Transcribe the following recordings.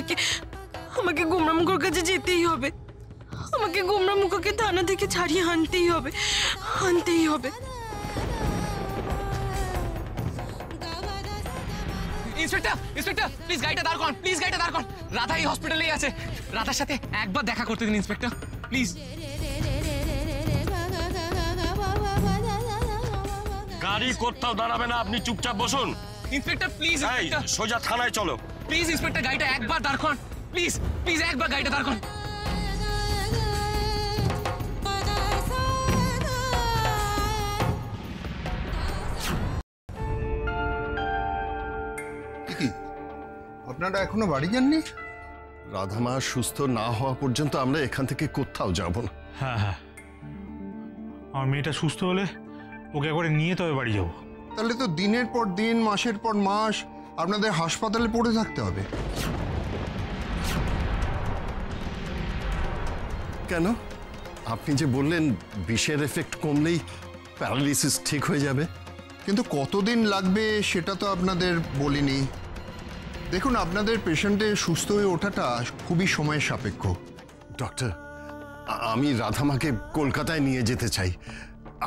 আমাকে আমাকে গোমরামুখোর কাছে যেতেই হবে। আমাকে গোমরামুখোকে থানা থেকে ছাড়িয়ে আনতেই হবে, আনতেই হবে। ইন্সপেক্টর, ইন্সপেক্টর, প্লিজ গাড়িটা দাঁড় করান, প্লিজ গাড়িটা দাঁড় করান। রাধা এই হসপিটালেই আছে। রাধার সাথে একবার দেখা করতে দিন ইন্সপেক্টর, প্লিজ। গাড়ি কোথাও দাঁড়াবে না, আপনি চুপচাপ বসুন। ইন্সপেক্টর প্লিজ, ইন্সপেক্টর সোজা থানায় চলো। প্লিজ ইন্সপেক্টর, গাড়িটা একবার দাঁড় করান, প্লিজ প্লিজ একবার গাড়িটা দাঁড় করান। আপনারা এখনো বাড়ি যাননি? রাধামা সুস্থ না হওয়া পর্যন্ত আমরা এখান থেকে কোথাও যাব না। হ্যাঁ হ্যাঁ, আমার মেয়েটা সুস্থ হলে ওকে একবারে নিয়ে তবে বাড়ি যাব। তাহলে তো দিনের পর দিন, মাসের পর মাস আপনাদের হাসপাতালে পড়ে থাকতে হবে। কেন? আপনি যে বললেন বিষের এফেক্ট কমলেই প্যারালিসিস ঠিক হয়ে যাবে, কিন্তু কতদিন লাগবে সেটা তো আপনাদের বলিনি। দেখুন, আপনাদের পেশেন্টের সুস্থ হয়ে ওঠাটা খুবই সময় সাপেক্ষ। ডক্টর আমি রাধামাকে কলকাতায় নিয়ে যেতে চাই।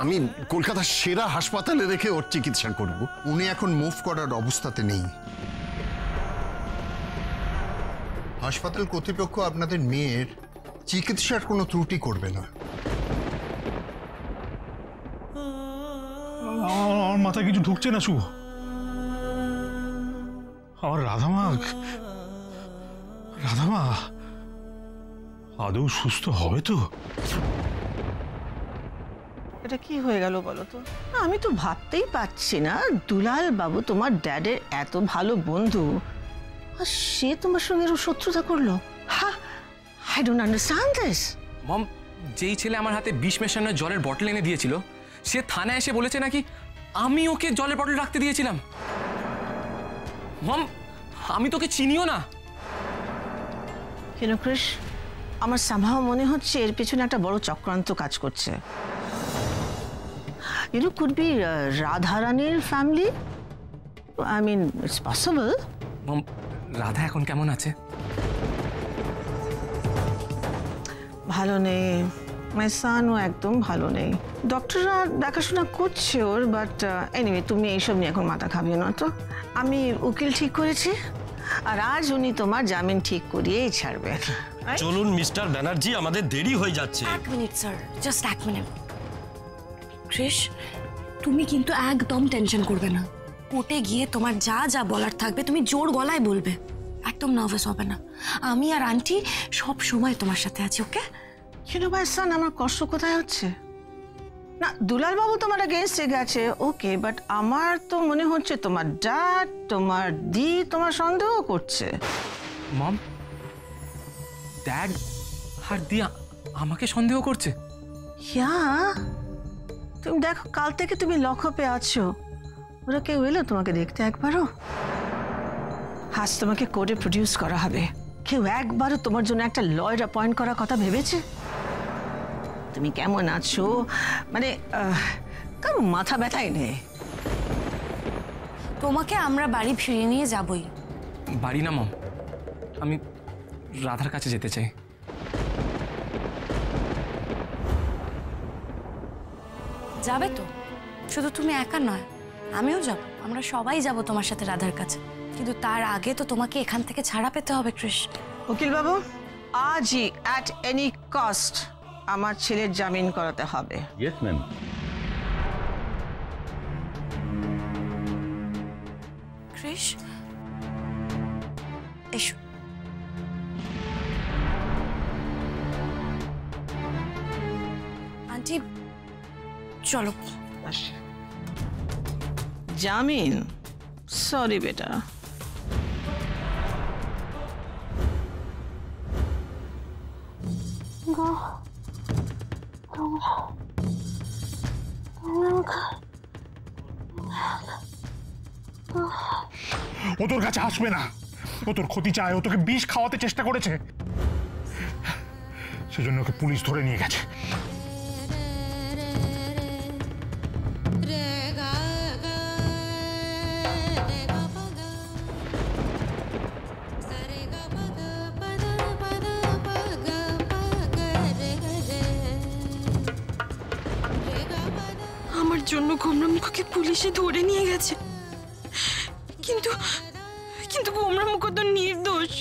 আমি কলকাতার সেরা হাসপাতালে রেখে ওর চিকিৎসা করব। উনি এখন মুভ করার অবস্থাতে নেই। হাসপাতাল কর্তৃপক্ষ আপনাদের মেয়ের চিকিৎসার কোনো ত্রুটি করবে না। আমার মাথায় কিছু ঢুকছে না শুভ। আমার রাধামা আদৌ সুস্থ হবে তো? এটা কি হয়ে গেল বলো তো? আমি তো ভাবতেই পারছি না, দুলাল বাবু তোমার ড্যাডের এত ভালো বন্ধু, আর সে তোমার সঙ্গে শত্রুতা করলো। হ্যাঁ, আই ডোন্ট আন্ডারস্ট্যান্ড দিস। মম, যেই ছেলে আমার হাতে বিষ মেশানো জলের বটল এনে দিয়েছিল, সে থানায় এসে বলেছে নাকি আমি ওকে জলের বটল রাখতে দিয়েছিলাম। মম, আমি তোকে চিনিও না। কেন কৃষ, আমার সামহাও মনে হচ্ছে এর পেছনে একটা বড় চক্রান্ত কাজ করছে। কুড বি রাধারানীর family. I mean it's possible. Mom, Radha এখন কেমন আছে? ভালো নেই, মাই সানও একদম ভালো নেই। ডক্টররা দেখাশোনা করছে ওর, বাট এনিওয়ে তুমি এইসব নিয়ে এখন মাথা খাবিও না তো। আমি উকিল ঠিক করেছি, আর আজ উনি তোমার জামিন ঠিক করিয়েই ছাড়বেন। চলুন মিস্টার ব্যানার্জি, আমাদের দেরি হয়ে যাচ্ছে। এক মিনিট স্যার, জাস্ট এক মিনিট। কৃষ, তুমি কিন্তু একদম টেনশন করবে না। কোর্টে গিয়ে তোমার যা যা বলার থাকবে তুমি জোর গলায় বলবে, একদম নার্ভাস হবে না। আমি আর আন্টি সব সময় তোমার সাথে আছি, ওকে? কেন ভাই সান, আমার কষ্ট কোথায় হচ্ছে? না, দুলাল বাবু তোমার এগেইনস্টে গেছে, ওকে, বাট আমার তো মনে হচ্ছে তোমার ড্যাড, তোমার দি তোমার সন্দেহ করছে। মম, ড্যাড আর দি আমাকে সন্দেহ করছে? ইয়া, তুমি দেখো, কাল থেকে তুমি লকআপে আছো, ওরা কেউ এলো তোমাকে দেখতে একবারও? আজ তোমাকে কোর্টে প্রডিউস করা হবে, কেউ একবারও তোমার জন্য একটা লয়ার অ্যাপয়েন্ট করার কথা ভেবেছে? তুমি কেমন আছো মানে কারো মাথা ব্যথাই নেই। তোমাকে আমরা বাড়ি ফিরিয়ে নিয়ে যাবই। বাড়ি না মম, আমি রাধার কাছে যেতে চাই। যাবে তো? শুধু তুমি একা নয়, আমিও যাব, আমরা সবাই যাব তোমার সাথে রাধার কাছে। কিন্তু তার আগে তো তোমাকে এখান থেকে ছাড়া পেতে হবে কৃষ। উকিল বাবু, আজই অ্যাট এনি কস্ট আমার ছেলের জামিন করাতে হবে। Yes ma'am. কৃষ, এসো। আন্টি চলো। জামিন? সরি বেটা, ও তোর কাছে আসবে না, ও তোর ক্ষতি চায়, ও তোকে বিষ খাওয়াতে চেষ্টা করেছে, সেজন্য ওকে পুলিশ ধরে নিয়ে গেছে। জন্য গোমরামুখোকে পুলিশে ধরে নিয়ে গেছে, কিন্তু কিন্তু গোমরামুখো তো নির্দোষ,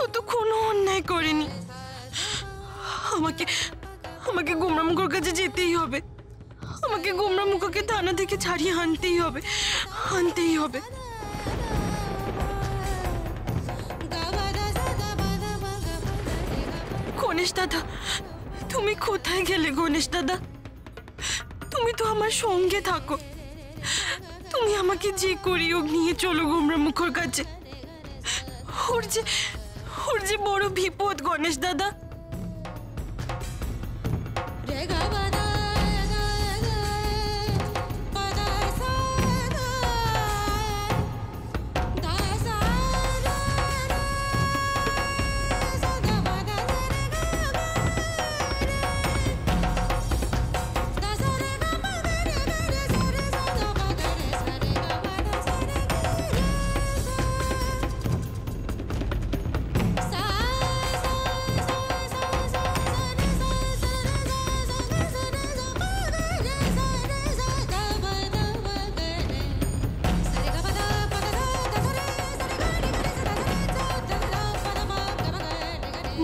ও তো কোনো অন্যায় করেনি। আমাকে আমাকে গোমরামুখোর কাছে যেতেই হবে, আমাকে গোমরামুখোকে থানা থেকে ছাড়িয়ে আনতেই হবে, আনতেই হবে। গণেশ দাদা, তুমি কোথায় গেলে গণেশ দাদা? তুমি তো আমার সঙ্গে থাকো, তুমি আমাকে যে করি হোক নিয়ে চলো গোমরামুখোর কাছে। ওর যে বড় বিপদ গণেশ দাদা।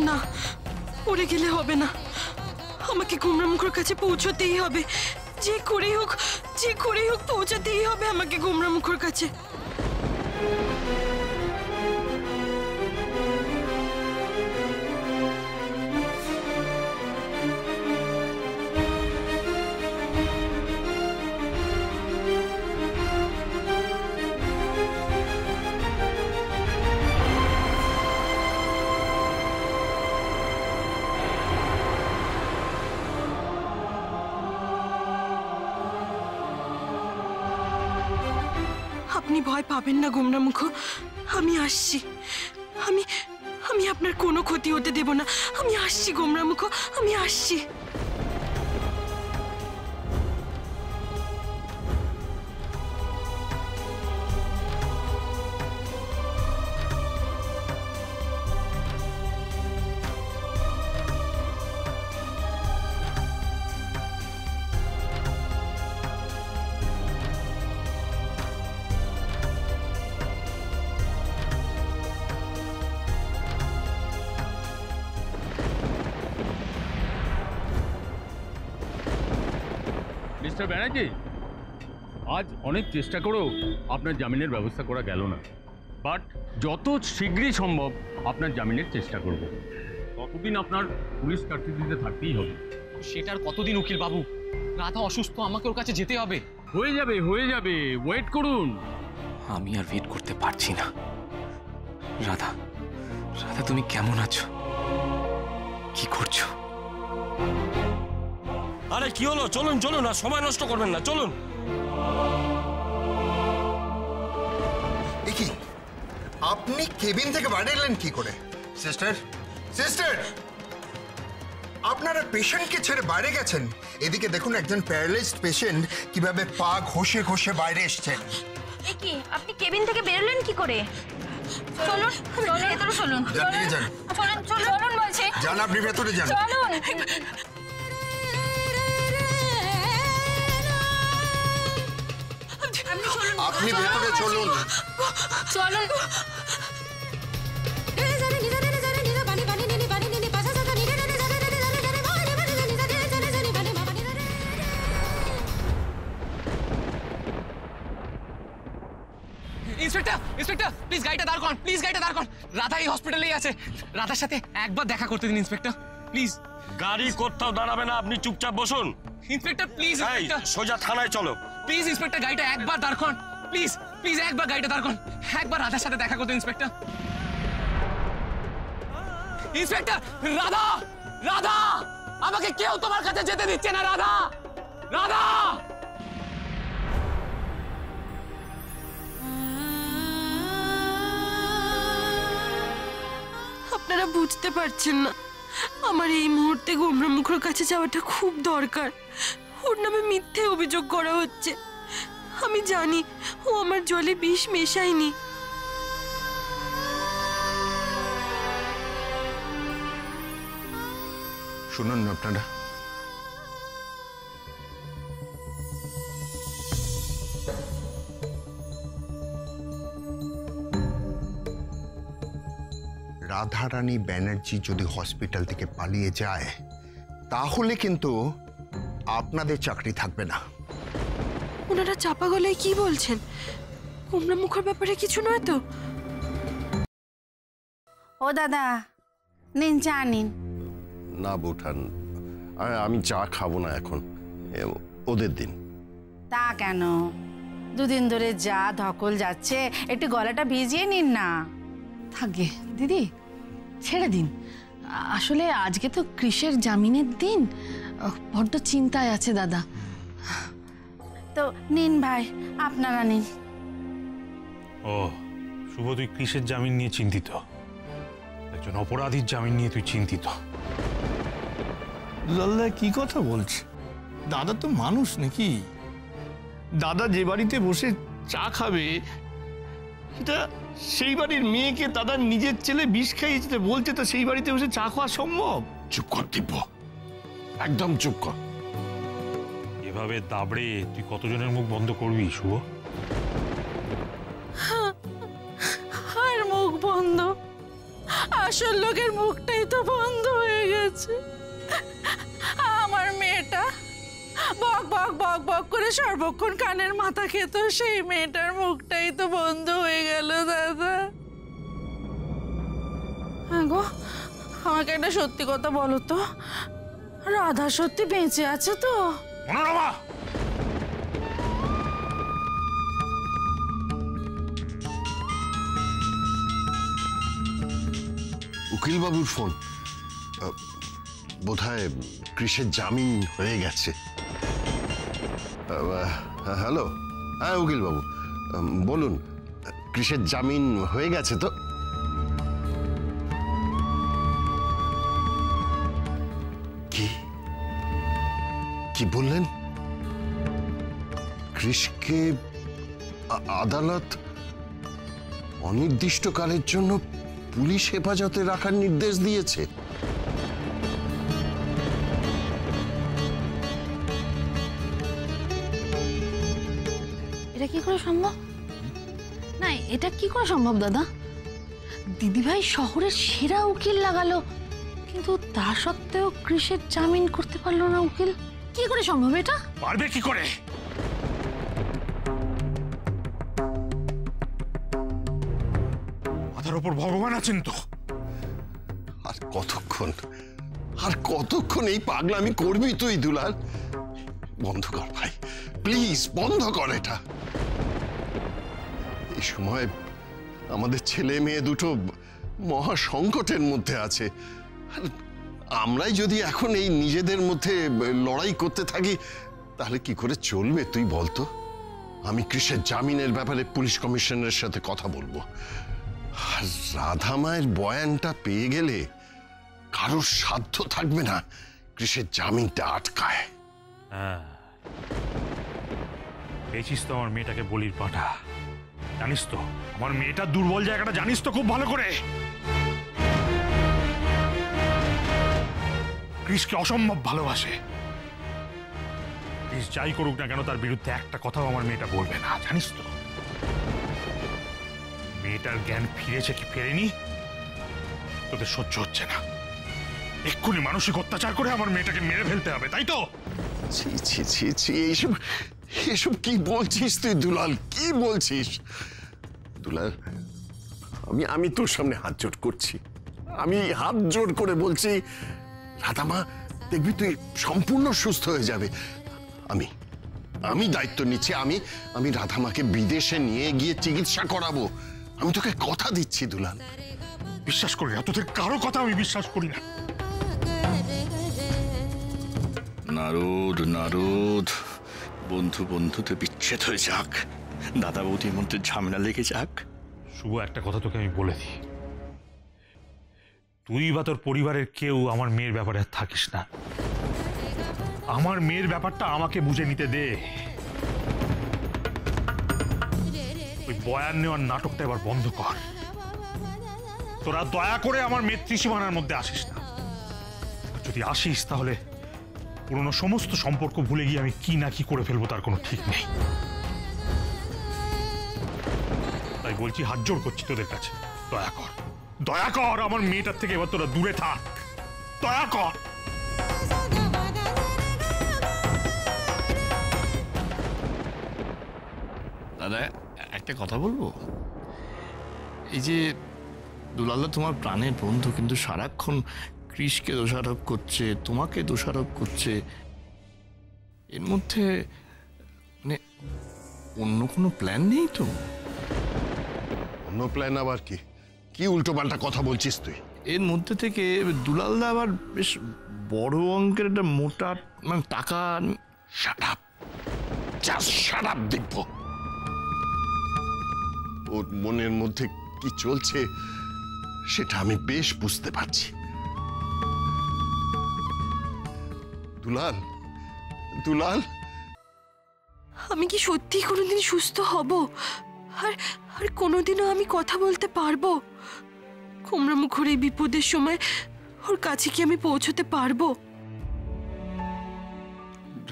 না, পড়ে গেলে হবে না, আমাকে গোমরামুখোর কাছে পৌঁছতেই হবে, যে করেই হোক পৌঁছাতেই হবে আমাকে গোমরামুখোর কাছে। আপনি ভয় পাবেন না গোমরামুখো, আমি আসছি, আমি আপনার কোনো ক্ষতি হতে দেব না, আমি আসছি গোমরামুখো, আমি আসছি। মিস্টার ব্যানার্জি, আজ অনেক চেষ্টা করেও আপনার জামিনের ব্যবস্থা করা গেল না, বাট যত শীঘ্রই সম্ভব আপনার জামিনের চেষ্টা করব। ততদিন আপনার পুলিশ কাস্টডিতে থাকতেই হবে। সেটার কতদিন উকিল বাবু? রাধা অসুস্থ, আমাকে ওর কাছে যেতে হবে। হয়ে যাবে, ওয়েট করুন। আমি আর ওয়েট করতে পারছি না। রাধা, তুমি কেমন আছো? কি করছো? আরে কি হলো? চলুন চলুন, আর সময় নষ্ট করবেন না, চলুন। কি আপনি কেবিন থেকে বাইরে এলেন কি করে? সিস্টার, আপনারা পেশেন্টকে ছেড়ে বাইরে গেছেন। এদিকে দেখুন একজন প্যারালাইজড পেশেন্ট কিভাবে পা ঘষে ঘষে বাইরে এসছেন। কি আপনি কেবিন থেকে বেরোলেন কি করে? চলুন ভেতরে চলুন, চলুন বলছি। যান, আপনি ভেতরে যান। চলুন। আপনি ভেতরে চলুন। চলুন। ইন্সপেক্টর প্লিজ গাড়িটা দাঁড় করান, রাধা এই হসপিটালেই আছে। রাধার সাথে একবার দেখা করতে দিন ইন্সপেক্টর, প্লিজ। গাড়ি কোথাও দাঁড়াবে না, আপনি চুপচাপ বসুন। ইন্সপেক্টর প্লিজ, সোজা থানায় চলো। প্লিজ ইন্সপেক্টর, গাড়িটা একবার দাঁড় করান, প্লিজ একবার গাড়িটা দাঁড় করান, একবার রাধার সাথে দেখা করতে। ইন্সপেক্টর, রাধা, আমাকে কেউ তোমার কাছে যেতে দিচ্ছে না। রাধা, আপনারা বুঝতে পারছেন না, আমার এই মুহূর্তে গোমরামুখোর কাছে যাওয়াটা খুব দরকার। ওর নামে মিথ্যে অভিযোগ করা হচ্ছে। আমি জানি ও আমার জলে বিষ মেশায়নি। শুনুন আপনারা, রাধারানী ব্যানার্জি যদি হসপিটাল থেকে পালিয়ে যায় তাহলে কিন্তু আপনাদের চাকরি থাকবে না। ওনারা চাপা গলায় কি বলছেন? কুমড়া মুখের ব্যাপারে কিছু নয় তো? ও দাদা, নিন চা নিন। না বৌঠান, আমি চা খাবো না এখন, ওদের দিন। তা কেন? দুদিন ধরে যা ধকল যাচ্ছে, একটু গলাটা ভিজিয়ে নিন না। থাকবে দিদি, ছেড়ে দিন। আসলে আজকে তো কৃষের জামিনের দিন, বড্ড চিন্তায় আছে দাদা। তো নিন ভাই, আপনারা নিন। ও শুভ, তুই কৃষের জামিন নিয়ে চিন্তিত? একজন অপরাধীর জামিন নিয়ে তুই চিন্তিত? লাল্লা কি কথা বলছে? দাদা তো মানুষ নাকি? দাদা যে বাড়িতে বসে চা খাবে, সেটা সেই বাড়ির মেয়েকে দাদা নিজের ছেলে বিষ খাইয়েছে বলছে, তো সেই বাড়িতে বসে চা খাওয়া সম্ভব? চুপ কর দিব্য, একদম চুপ কর। এভাবে দাবড়ে তুই কতজনের মুখ বন্ধ করবি শুভ? আর মুখ বন্ধ? আসল লোকের মুখটাই তো বন্ধ হয়ে গেছে। আমার মেয়েটা বক বক বক বক করে সর্বক্ষণ কানের মাথা খেত, সেই মেয়েটার মুখটাই তো বন্ধ হয়ে গেল দাদা। হ্যাঁ গো, আমাকে একটা সত্যি কথা বলো তো, রাধা সত্যি বেঁচে আছে তো? মনোরমা, উকিলবাবুর ফোন। বোধহয় কৃষের জামিন হয়ে গেছে। হ্যালো, হ্যাঁ উকিলবাবু বলুন, কৃষের জামিন হয়ে গেছে তো? কি কি বললেন? কৃষকে আদালত অনির্দিষ্টকালের জন্য পুলিশ হেফাজতে রাখার নির্দেশ দিয়েছে? এটা কি করে সম্ভব? না, এটা কি করে সম্ভব দাদা? দিদিভাই শহরের সেরা উকিল লাগালো, কিন্তু তা সত্ত্বেও কৃষের জামিন করতে পারলো না উকিল। কি করে সম্ভব এটা? পারবে কি করে? মাথার উপর ভগবান আছেন তো। আর কতক্ষণ এই পাগলামি করবি তুই দুলাল? বন্ধ কর ভাই, প্লিজ বন্ধ কর এটা। এই সময় আমাদের ছেলে মেয়ে দুটো মহা সংকটের মধ্যে আছে। আমরাই যদি এখন এই নিজেদের মধ্যে লড়াই করতে থাকি তাহলে কি করে চলবে তুই বলতো? আমি কৃষের জামিনের ব্যাপারে পুলিশ কমিশনারের সাথে কথা বলবো। আর রাধা মায়ের বয়ানটা পেয়ে গেলে কারোর সাধ্য থাকবে না কৃষের জামিনটা আটকায়। হ্যাঁ, পেয়েছিস তো আমার মেয়েটাকে বলির পাঠা। জানিস তো আমার মেয়েটার দুর্বল জায়গাটা জানিস তো খুব ভালো করে। কৃষকে অসম্ভব ভালোবাসে। কৃষ যাই করুক না কেন, তার বিরুদ্ধে একটা কথাও আমার মেয়েটা বলবে না, জানিস তো। মেয়েটার জ্ঞান ফিরেছে কি ফেরেনি তোদের সহ্য হচ্ছে না। এক্ষুনি মানসিক অত্যাচার করে আমার মেয়েটাকে মেরে ফেলতে হবে, তাই তো? ছি ছি ছি ছি, এসব কি বলছিস তুই দুলাল? কি বলছিস দুলাল? আমি তোর সামনে হাত জোড় করছি, আমি হাত জোড় করে বলছি, রাধামা দেখবি তুই সম্পূর্ণ সুস্থ হয়ে যাবে। আমি দায়িত্ব নিচ্ছি, আমি রাধামাকে বিদেশে নিয়ে গিয়ে চিকিৎসা করাবো। আমি তোকে কথা দিচ্ছি দুলাল। বিশ্বাস করি না, তোদের কারো কথা আমি বিশ্বাস করি না। নারদ নারদ, বন্ধু বন্ধুতে বিচ্ছেদ হয়ে যাক, দাদা বৌদির মধ্যে ঝামেলা লেগে যাক। শুভ, একটা কথা তোকে আমি বলে দিই, তুই বা তোর পরিবারের কেউ আমার মেয়ের ব্যাপারে আর থাকিস না। আমার মেয়ের ব্যাপারটা আমাকে বুঝে নিতে দে। ওই বয়ান নেওয়ার নাটকটা এবার বন্ধ কর। তোরা দয়া করে আমার মেয়ের ত্রিসীমানার মধ্যে আসিস না। যদি আসিস তাহলে পুরনো সমস্ত সম্পর্ক ভুলে গিয়ে আমি কি না কি করে ফেলবো তার কোনো ঠিক নেই। তাই বলছি, হাত জোড় করছি তোদের কাছে, দয়া কর। দয়া কর, আমার মেয়েটার থেকে এবার তোরা দূরে থাক, দয়া কর। দাদা একটা কথা বলবো, এই যে দুলালদা তোমার প্রাণের বন্ধু, কিন্তু সারাক্ষণ কৃষকে দোষারোপ করছে, তোমাকে দোষারোপ করছে, এর মধ্যে মানে অন্য কোনো প্ল্যান নেই তো? অন্য প্ল্যান আবার কি? কি উল্টোপাল্টা কথা বলছিস তুই? এর মধ্যে থেকে দুলালদা আবার বেশ বড় অঙ্কের একটা মোটা মানে টাকা। Shut up, just shut up Divya. ওর মনের মধ্যে কি চলছে সেটা আমি বেশ বুঝতে পারছি। দুলাল, দুলাল, আমি কি সত্যি কোনোদিন সুস্থ হব? আর আর কোনোদিনও আমি কথা বলতে পারবো? গোমরামুখর এই বিপদের সময় ওর কাছে কি আমি পৌঁছতে পারবো?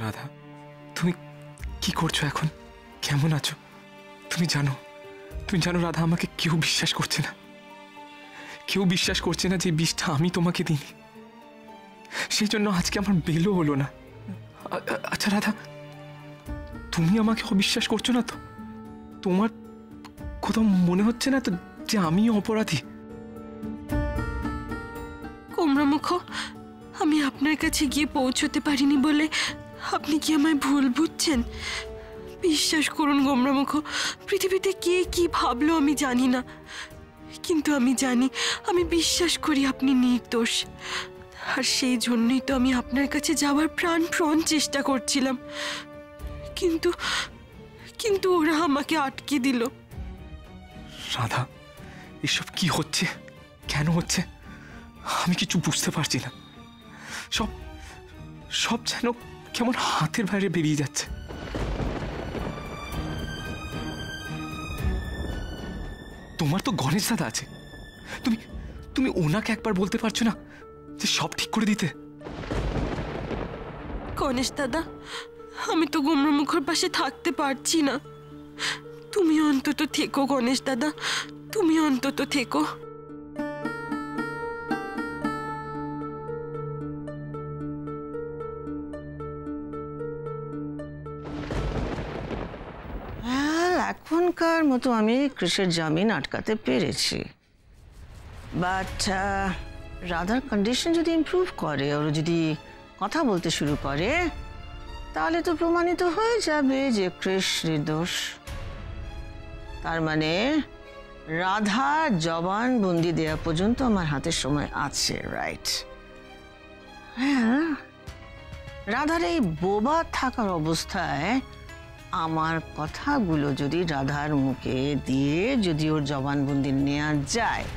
রাধা, তুমি কি করছো এখন? কেমন আছো? তুমি জানো রাধা, আমাকে কেউ বিশ্বাস করছে না। কেউ বিশ্বাস করছে না যে বিষটা আমি তোমাকে দিইনি। সেই জন্য আজকে আমার বেলও হলো না। আচ্ছা রাধা, তুমি আমাকে অবিশ্বাস করছো না তো? তোমার কোথাও মনে হচ্ছে না তো যে আমি অপরাধী? গোমরামুখ, আমি আপনার কাছে গিয়ে পৌঁছতে পারিনি বলে আপনি কি আমায় ভুল বুঝছেন? বিশ্বাস করুন গোমরামুখ, পৃথিবীতে কে কি ভাবলো আমি জানি না, কিন্তু আমি জানি, আমি বিশ্বাস করি আপনি নির্দোষ। আর সেই জন্যই তো আমি আপনার কাছে যাওয়ার প্রাণপণ চেষ্টা করছিলাম, কিন্তু কিন্তু ওরা আমাকে আটকে দিল। রাধা, এসব কি হচ্ছে? কেন হচ্ছে? আমি কিছু বুঝতে পারছি না। সব সব যেন কেমন হাতের বাইরে বেরিয়ে যাচ্ছে। তোমার তো গণেশ দাদা আছে, তুমি তুমি ওনাকে একবার বলতে পারছো না যে সব ঠিক করে দিতে? গণেশ দাদা, আমি তো গোমরামুখর পাশে থাকতে পারছি না। তুমি অন্তত থেকো গণেশ দাদা, তুমি অন্তত থেকো। এখনকার মতো আমি কৃষের জামিন আটকাতে পেরেছি, বাট রাধার কন্ডিশন যদি ইমপ্রুভ করে, ওর যদি কথা বলতে শুরু করে, তাহলে তো প্রমাণিত হয়ে যাবে যে কৃষ নির্দোষ। তার মানে রাধা জবানবন্দি দেওয়া পর্যন্ত আমার হাতে সময় আছে, রাইট? হ্যাঁ, রাধার এই বোবা থাকার অবস্থায় আমার কথাগুলো যদি রাধার মুখে দিয়ে যদি ওর জবানবন্দি নেওয়া যায়,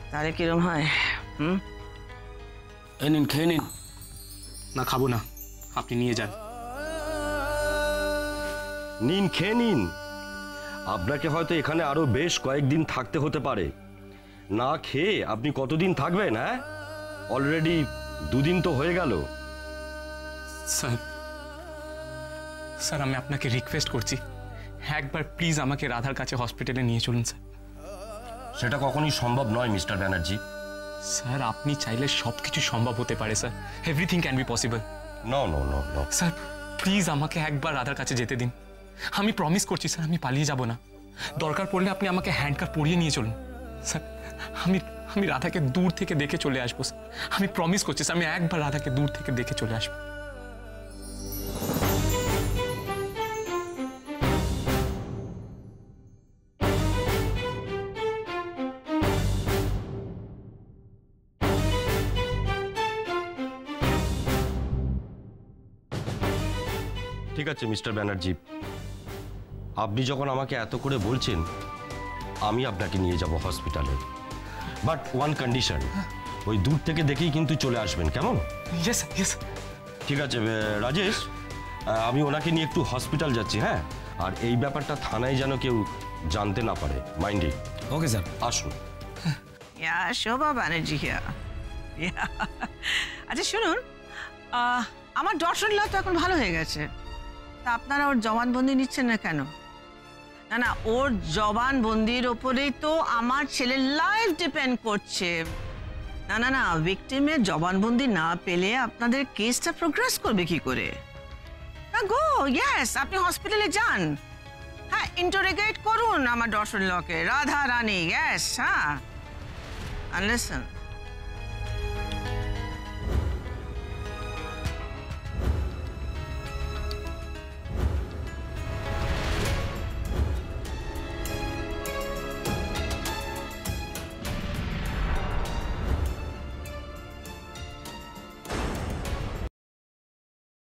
তাহলে কিরম হয়? এই নিন, খেয়ে নিন। না, খাবো না, আপনি নিয়ে যান। নিন, খেয়ে নিন। আপনাকে হয়তো এখানে আরো বেশ কয়েকদিন থাকতে হতে পারে। না খেয়ে আপনি কতদিন থাকবেন? হ্যাঁ, অলরেডি 2 দিন তো হয়ে গেল। স্যার, আমি আপনাকে রিকোয়েস্ট করছি, একবার প্লিজ আমাকে রাধার কাছে হসপিটালে নিয়ে চলুন স্যার। সেটা কখনোই সম্ভব নয় মিস্টার ব্যানার্জি। স্যার, আপনি চাইলে সবকিছু সম্ভব হতে পারে sir. Everything can be possible. No no no no sir, please আমাকে একবার রাধার কাছে যেতে দিন। আমি প্রমিস করছি স্যার, আমি পালিয়ে যাব না। দরকার পড়লে আপনি আমাকে হ্যান্ডকাফ পরিয়ে নিয়ে চলুন স্যার। আমি রাধাকে দূর থেকে দেখে চলে আসবো স্যার। আমি প্রমিস করছি স্যার, আমি একবার রাধাকে দূর থেকে দেখে চলে আসবো। ঠিক আছে মিস্টার ব্যানার্জি, আপনি যখন আমাকে এত করে বলছেন, আমি আপনাকে নিয়ে যাব হসপিটালে। বাট ওয়ান কন্ডিশন, ওই দূর থেকে দেখেই কিন্তু চলে আসবেন, কেমন? Yes yes. ঠিক আছে রাজেশ, আমি ওনাকে নিয়ে একটু হসপিটাল যাচ্ছি। হ্যাঁ, আর এই ব্যাপারটা থানায় যেন কেউ জানতে না পারে। মাইন্ডে? ওকে স্যার, আসুন। শোভা ব্যানার্জি হিয়ার। আচ্ছা শুনুন, আমার ডটার-ইন-ল তো এখন ভালো হয়ে গেছে, তা আপনারা ওর জবানবন্দি নিচ্ছেন না কেন? না না, ওর জবানবন্দির ওপরেই তো আমার ছেলের লাইফ ডিপেন্ড করছে। না না না, ভিকটিমের জবানবন্দি না পেলে আপনাদের কেসটা প্রোগ্রেস করবে কি করে? না গো, ইয়েস, আপনি হসপিটালে যান, হ্যাঁ, ইন্টারোগেট করুন আমার ডটার-ইন-লকে, রাধা রানী, ইয়েস, হ্যাঁ। And listen,